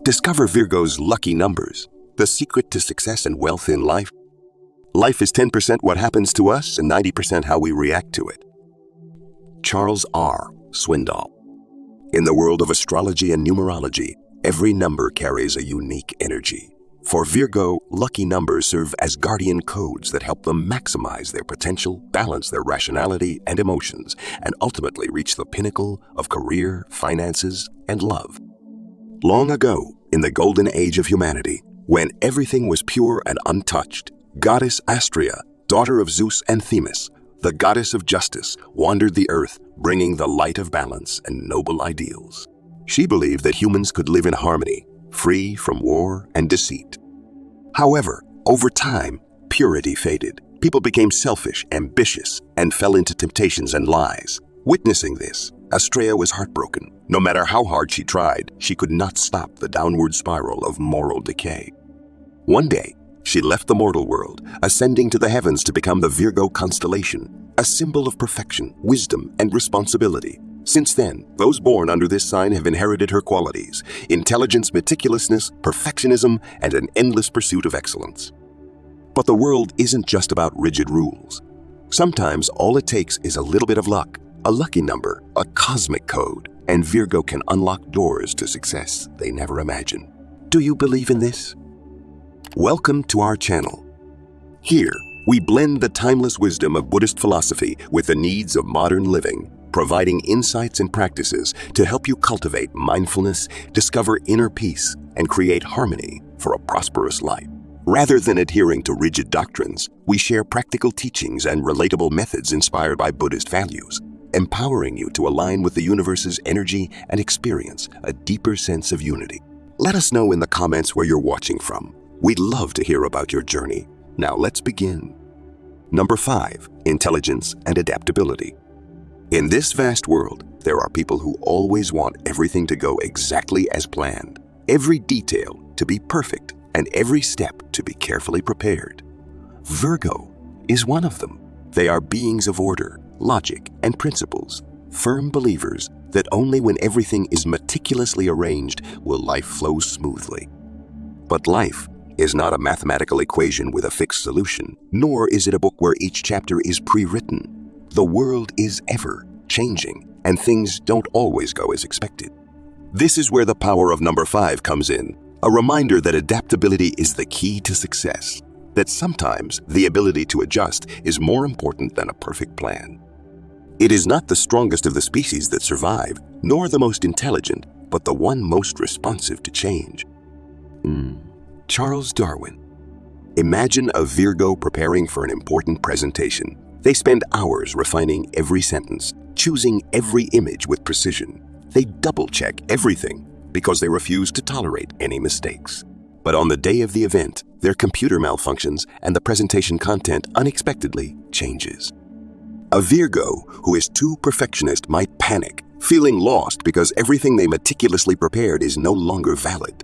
Discover Virgo's lucky numbers, the secret to success and wealth in life. Life is 10% what happens to us and 90% how we react to it. Charles R. Swindoll. In the world of astrology and numerology, every number carries a unique energy. For Virgo, lucky numbers serve as guardian codes that help them maximize their potential, balance their rationality and emotions, and ultimately reach the pinnacle of career, finances, and love. Long ago, in the golden age of humanity, when everything was pure and untouched, Goddess Astrea, daughter of Zeus and Themis, the goddess of justice, wandered the earth, bringing the light of balance and noble ideals. She believed that humans could live in harmony, free from war and deceit. However, over time, purity faded. People became selfish, ambitious, and fell into temptations and lies. Witnessing this, Astrea was heartbroken. No matter how hard she tried, she could not stop the downward spiral of moral decay. One day, she left the mortal world, ascending to the heavens to become the Virgo constellation, a symbol of perfection, wisdom, and responsibility. Since then, those born under this sign have inherited her qualities: intelligence, meticulousness, perfectionism, and an endless pursuit of excellence. But the world isn't just about rigid rules. Sometimes all it takes is a little bit of luck, a lucky number, a cosmic code, and Virgo can unlock doors to success they never imagined. Do you believe in this? Welcome to our channel. Here, we blend the timeless wisdom of Buddhist philosophy with the needs of modern living, providing insights and practices to help you cultivate mindfulness, discover inner peace, and create harmony for a prosperous life. Rather than adhering to rigid doctrines, we share practical teachings and relatable methods inspired by Buddhist values, empowering you to align with the universe's energy and experience a deeper sense of unity. Let us know in the comments where you're watching from. We'd love to hear about your journey. Now let's begin. Number 5, intelligence and adaptability. In this vast world, there are people who always want everything to go exactly as planned, every detail to be perfect, and every step to be carefully prepared. Virgo is one of them. They are beings of order, logic, and principles, firm believers that only when everything is meticulously arranged will life flow smoothly. But life is not a mathematical equation with a fixed solution, nor is it a book where each chapter is pre-written. The world is ever changing, and things don't always go as expected. This is where the power of number 5 comes in, a reminder that adaptability is the key to success, that sometimes the ability to adjust is more important than a perfect plan. It is not the strongest of the species that survive, nor the most intelligent, but the one most responsive to change. Charles Darwin. Imagine a Virgo preparing for an important presentation. They spend hours refining every sentence, choosing every image with precision. They double-check everything because they refuse to tolerate any mistakes. But on the day of the event, their computer malfunctions and the presentation content unexpectedly changes. A Virgo who is too perfectionist might panic, feeling lost because everything they meticulously prepared is no longer valid.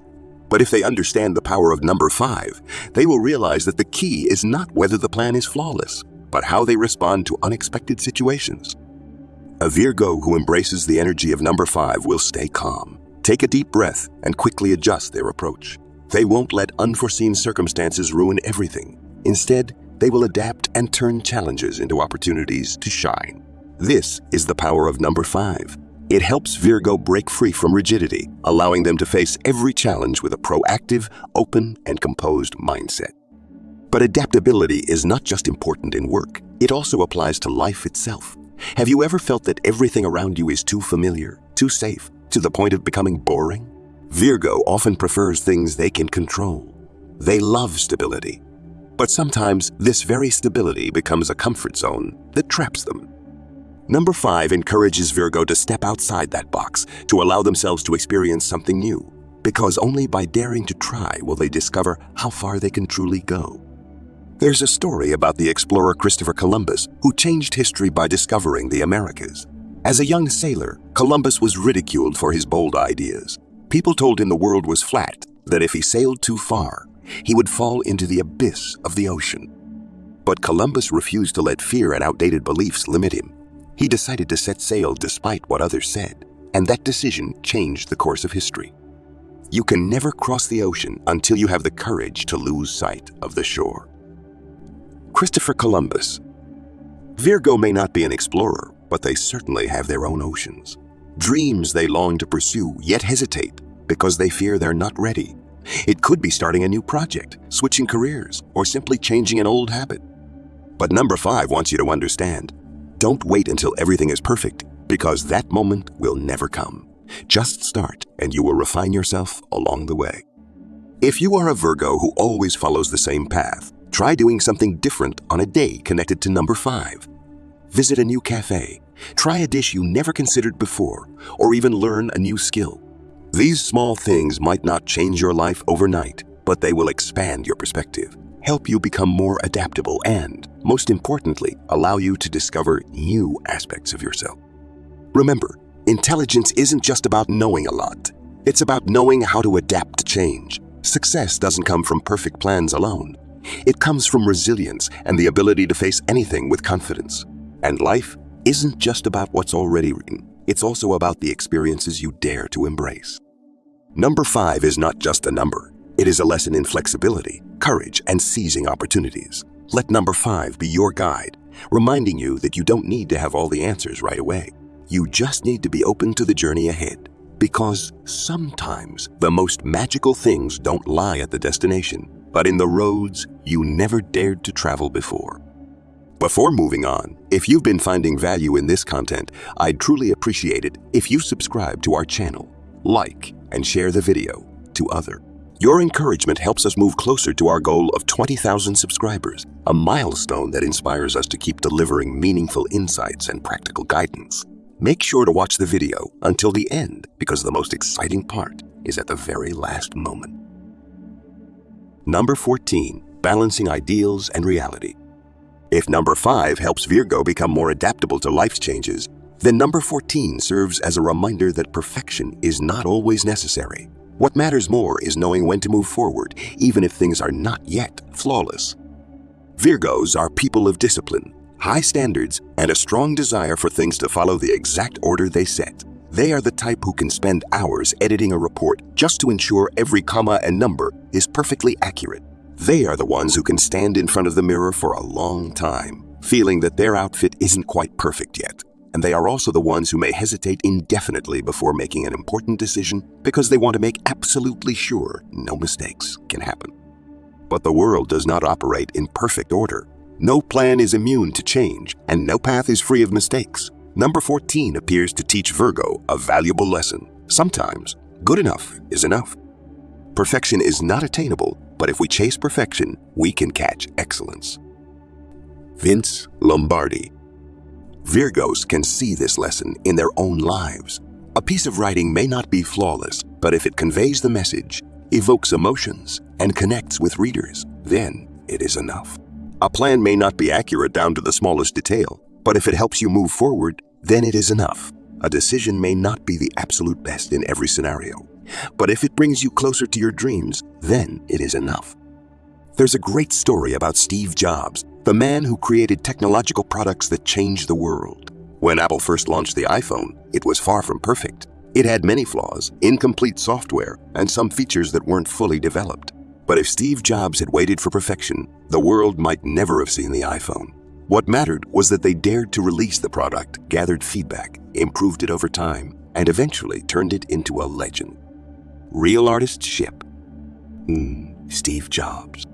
But if they understand the power of number 5, they will realize that the key is not whether the plan is flawless, but how they respond to unexpected situations. A Virgo who embraces the energy of number 5 will stay calm, take a deep breath, and quickly adjust their approach. They won't let unforeseen circumstances ruin everything. Instead, they will adapt and turn challenges into opportunities to shine. This is the power of number 5. It helps Virgo break free from rigidity, allowing them to face every challenge with a proactive, open, and composed mindset. But adaptability is not just important in work. It also applies to life itself. Have you ever felt that everything around you is too familiar, too safe, to the point of becoming boring? Virgo often prefers things they can control. They love stability. But sometimes this very stability becomes a comfort zone that traps them. Number 5 encourages Virgo to step outside that box, to allow themselves to experience something new, because only by daring to try will they discover how far they can truly go. There's a story about the explorer Christopher Columbus, who changed history by discovering the Americas. As a young sailor, Columbus was ridiculed for his bold ideas. People told him the world was flat, that if he sailed too far, he would fall into the abyss of the ocean. But Columbus refused to let fear and outdated beliefs limit him. He decided to set sail despite what others said, and that decision changed the course of history. You can never cross the ocean until you have the courage to lose sight of the shore. Christopher Columbus. Virgo may not be an explorer, but they certainly have their own oceans. Dreams they long to pursue, yet hesitate because they fear they're not ready. It could be starting a new project, switching careers, or simply changing an old habit. But number 5 wants you to understand. Don't wait until everything is perfect, because that moment will never come. Just start, and you will refine yourself along the way. If you are a Virgo who always follows the same path, try doing something different on a day connected to number 5. Visit a new cafe, try a dish you never considered before, or even learn a new skill. These small things might not change your life overnight, but they will expand your perspective, help you become more adaptable, and, most importantly, allow you to discover new aspects of yourself. Remember, intelligence isn't just about knowing a lot. It's about knowing how to adapt to change. Success doesn't come from perfect plans alone. It comes from resilience and the ability to face anything with confidence. And life isn't just about what's already written. It's also about the experiences you dare to embrace. Number 5 is not just a number. It is a lesson in flexibility, courage, and seizing opportunities. Let number 5 be your guide, reminding you that you don't need to have all the answers right away. You just need to be open to the journey ahead. Because sometimes the most magical things don't lie at the destination, but in the roads you never dared to travel before. Before moving on, if you've been finding value in this content, I'd truly appreciate it if you subscribe to our channel, like, and share the video to others. Your encouragement helps us move closer to our goal of 20,000 subscribers, a milestone that inspires us to keep delivering meaningful insights and practical guidance. Make sure to watch the video until the end because the most exciting part is at the very last moment. Number 14, balancing ideals and reality. If number 5 helps Virgo become more adaptable to life's changes, then number 14 serves as a reminder that perfection is not always necessary. What matters more is knowing when to move forward, even if things are not yet flawless. Virgos are people of discipline, high standards, and a strong desire for things to follow the exact order they set. They are the type who can spend hours editing a report just to ensure every comma and number is perfectly accurate. They are the ones who can stand in front of the mirror for a long time, feeling that their outfit isn't quite perfect yet. And they are also the ones who may hesitate indefinitely before making an important decision because they want to make absolutely sure no mistakes can happen. But the world does not operate in perfect order. No plan is immune to change, and no path is free of mistakes. Number 14 appears to teach Virgo a valuable lesson. Sometimes, good enough is enough. Perfection is not attainable, but if we chase perfection, we can catch excellence. Vince Lombardi. Virgos can see this lesson in their own lives. A piece of writing may not be flawless, but if it conveys the message, evokes emotions, and connects with readers, then it is enough. A plan may not be accurate down to the smallest detail, but if it helps you move forward, then it is enough. A decision may not be the absolute best in every scenario, but if it brings you closer to your dreams, then it is enough. There's a great story about Steve Jobs, the man who created technological products that changed the world. When Apple first launched the iPhone, it was far from perfect. It had many flaws, incomplete software, and some features that weren't fully developed. But if Steve Jobs had waited for perfection, the world might never have seen the iPhone. What mattered was that they dared to release the product, gathered feedback, improved it over time, and eventually turned it into a legend. Real artists ship. Steve Jobs.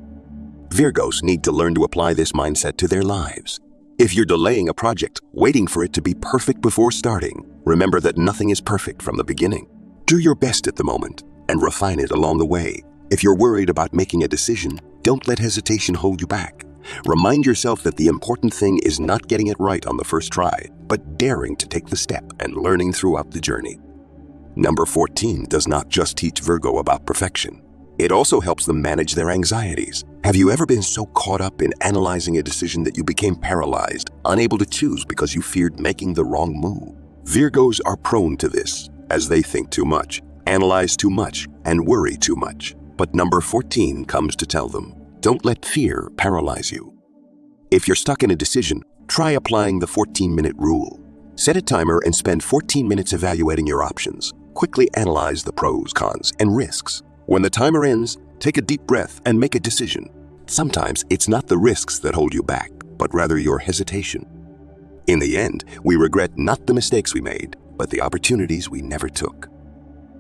Virgos need to learn to apply this mindset to their lives. If you're delaying a project, waiting for it to be perfect before starting, remember that nothing is perfect from the beginning. Do your best at the moment and refine it along the way. If you're worried about making a decision, don't let hesitation hold you back. Remind yourself that the important thing is not getting it right on the first try, but daring to take the step and learning throughout the journey. Number 14 does not just teach Virgo about perfection. It also helps them manage their anxieties. Have you ever been so caught up in analyzing a decision that you became paralyzed, unable to choose because you feared making the wrong move? Virgos are prone to this, as they think too much, analyze too much, and worry too much. But number 14 comes to tell them, don't let fear paralyze you. If you're stuck in a decision, try applying the 14-minute rule. Set a timer and spend 14 minutes evaluating your options. Quickly analyze the pros, cons, and risks. When the timer ends, take a deep breath and make a decision. Sometimes it's not the risks that hold you back, but rather your hesitation. In the end, we regret not the mistakes we made, but the opportunities we never took.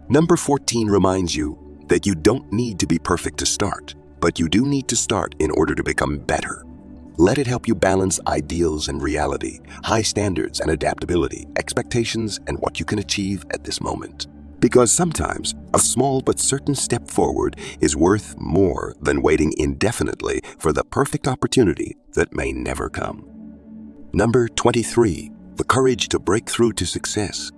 Number 14 reminds you that you don't need to be perfect to start, but you do need to start in order to become better. Let it help you balance ideals and reality, high standards and adaptability, expectations and what you can achieve at this moment. Because sometimes a small but certain step forward is worth more than waiting indefinitely for the perfect opportunity that may never come. Number 23, the courage to break through to success.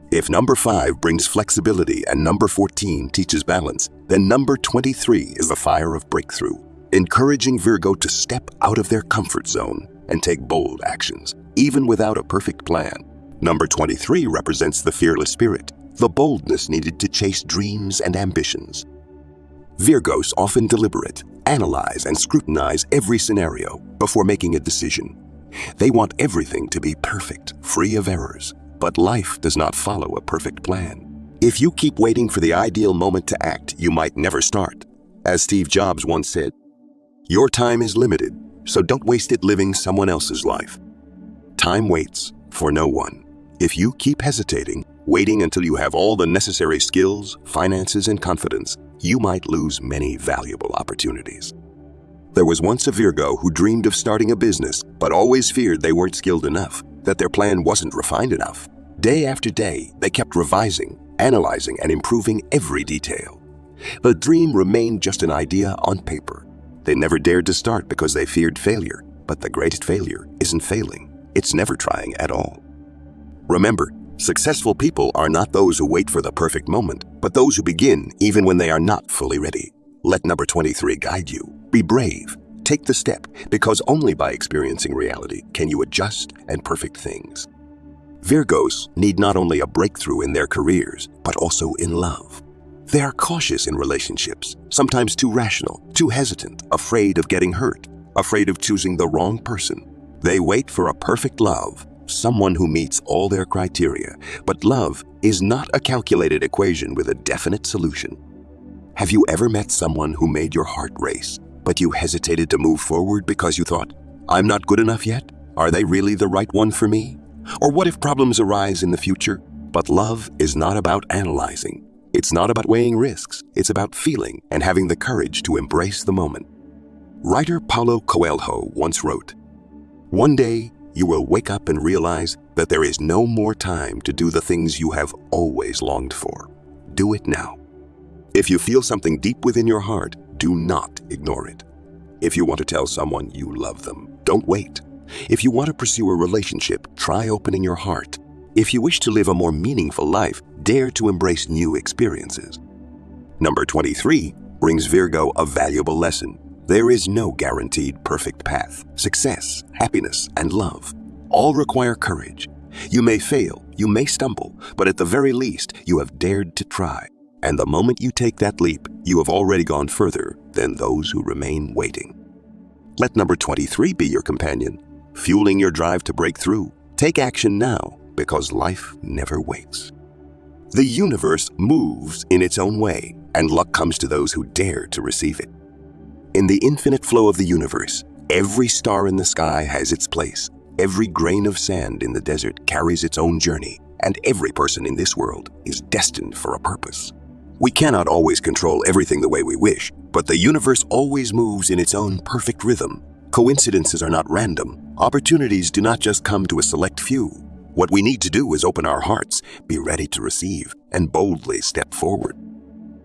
If number 5 brings flexibility and number 14 teaches balance, then number 23 is the fire of breakthrough, encouraging Virgo to step out of their comfort zone and take bold actions, even without a perfect plan. Number 23 represents the fearless spirit, the boldness needed to chase dreams and ambitions. Virgos often deliberate, analyze, and scrutinize every scenario before making a decision. They want everything to be perfect, free of errors, but life does not follow a perfect plan. If you keep waiting for the ideal moment to act, you might never start. As Steve Jobs once said, "Your time is limited, so don't waste it living someone else's life." Time waits for no one. If you keep hesitating, waiting until you have all the necessary skills, finances, and confidence, you might lose many valuable opportunities. There was once a Virgo who dreamed of starting a business, but always feared they weren't skilled enough, that their plan wasn't refined enough. Day after day, they kept revising, analyzing, and improving every detail. The dream remained just an idea on paper. They never dared to start because they feared failure, but the greatest failure isn't failing. It's never trying at all. Remember, successful people are not those who wait for the perfect moment, but those who begin even when they are not fully ready. Let number 23 guide you. Be brave. Take the step, because only by experiencing reality can you adjust and perfect things. Virgos need not only a breakthrough in their careers, but also in love. They are cautious in relationships, sometimes too rational, too hesitant, afraid of getting hurt, afraid of choosing the wrong person. They wait for a perfect love, someone who meets all their criteria, but love is not a calculated equation with a definite solution. Have you ever met someone who made your heart race, but you hesitated to move forward because you thought, "I'm not good enough yet? Are they really the right one for me? Or what if problems arise in the future?" But love is not about analyzing. It's not about weighing risks. It's about feeling and having the courage to embrace the moment. Writer Paulo Coelho once wrote, "One day, you will wake up and realize that there is no more time to do the things you have always longed for. Do it now." If you feel something deep within your heart, do not ignore it. If you want to tell someone you love them, don't wait. If you want to pursue a relationship, try opening your heart. If you wish to live a more meaningful life, dare to embrace new experiences. Number 23 brings Virgo a valuable lesson. There is no guaranteed perfect path. Success, happiness, and love all require courage. You may fail, you may stumble, but at the very least, you have dared to try. And the moment you take that leap, you have already gone further than those who remain waiting. Let number 23 be your companion, fueling your drive to break through. Take action now, because life never waits. The universe moves in its own way, and luck comes to those who dare to receive it. In the infinite flow of the universe, every star in the sky has its place. Every grain of sand in the desert carries its own journey, and every person in this world is destined for a purpose. We cannot always control everything the way we wish, but the universe always moves in its own perfect rhythm. Coincidences are not random. Opportunities do not just come to a select few. What we need to do is open our hearts, be ready to receive, and boldly step forward.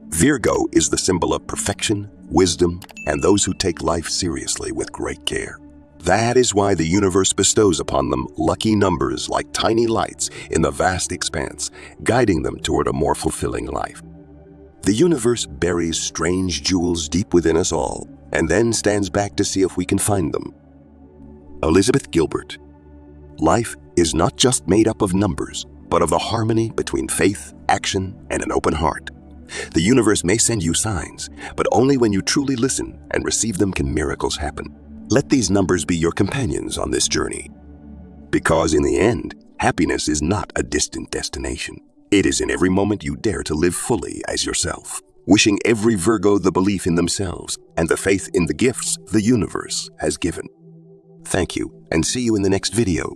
Virgo is the symbol of perfection, wisdom, and those who take life seriously with great care. That is why the universe bestows upon them lucky numbers like tiny lights in the vast expanse, guiding them toward a more fulfilling life. The universe buries strange jewels deep within us all, and then stands back to see if we can find them. Elizabeth Gilbert. Life is not just made up of numbers, but of the harmony between faith, action, and an open heart. The universe may send you signs, but only when you truly listen and receive them can miracles happen. Let these numbers be your companions on this journey. Because in the end, happiness is not a distant destination. It is in every moment you dare to live fully as yourself. Wishing every Virgo the belief in themselves and the faith in the gifts the universe has given. Thank you, and see you in the next video.